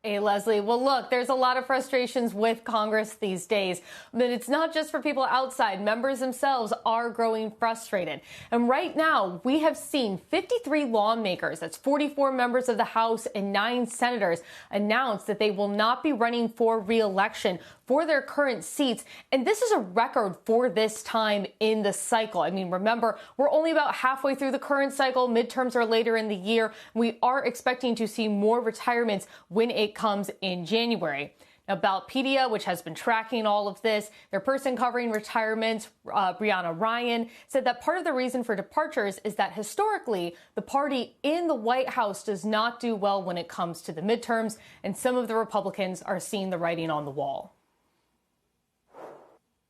Hey, Leslie. Well, look, there's a lot of frustrations with Congress these days, but it's not just for people outside. Members themselves are growing frustrated. And right now, we have seen 53 lawmakers, that's 44 members of the House and 9 senators, announce that they will not be running for re-election for their current seats. And this is a record for this time in the cycle. I mean, remember, we're only about halfway through the current cycle. Midterms are later in the year. We are expecting to see more retirements when it comes in January. Now, Ballotpedia, which has been tracking all of this, their person covering retirements, Brianna Ryan, said that part of the reason for departures is that historically, the party in the White House does not do well when it comes to the midterms, and some of the Republicans are seeing the writing on the wall.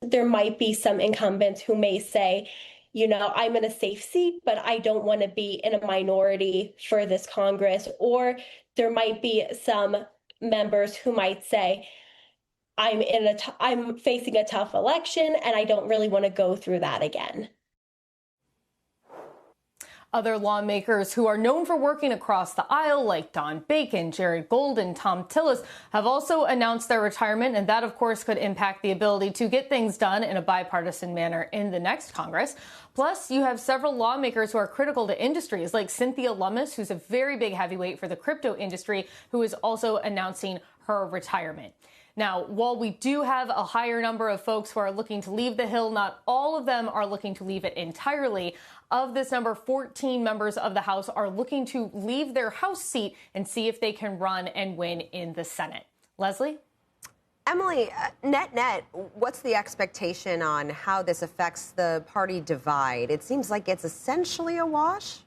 There might be some incumbents who may say, you know, I'm in a safe seat, but I don't want to be in a minority for this Congress. Or there might be some members who might say, I'm facing a tough election and I don't really want to go through that again. Other lawmakers who are known for working across the aisle, like Don Bacon, Jared Golden, Tom Tillis, have also announced their retirement. And that, of course, could impact the ability to get things done in a bipartisan manner in the next Congress. Plus, you have several lawmakers who are critical to industries, like Cynthia Lummis, who's a very big heavyweight for the crypto industry, who is also announcing her retirement. Now, while we do have a higher number of folks who are looking to leave the Hill, not all of them are looking to leave it entirely. Of this number, 14 members of the House are looking to leave their House seat and see if they can run and win in the Senate. Leslie? Emily, net, what's the expectation on how this affects the party divide? It seems like it's essentially a wash.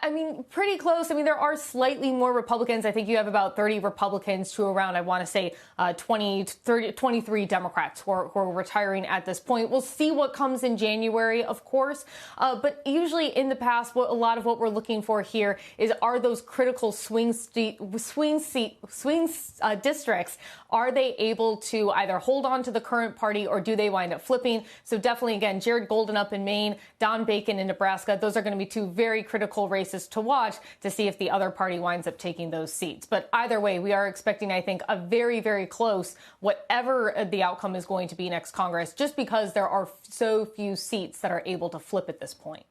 I mean, pretty close. I mean, there are slightly more Republicans. I think you have about 30 Republicans to around, I want to say, 23 Democrats who are retiring at this point. We'll see what comes in January, of course. But usually in the past, a lot of what we're looking for here are those critical swing districts. Are they able to either hold on to the current party or do they wind up flipping? So definitely, again, Jared Golden up in Maine, Don Bacon in Nebraska. Those are going to be two very critical races to watch to see if the other party winds up taking those seats. But either way, we are expecting, I think, a very, very close, whatever the outcome is going to be next Congress, just because there are so few seats that are able to flip at this point.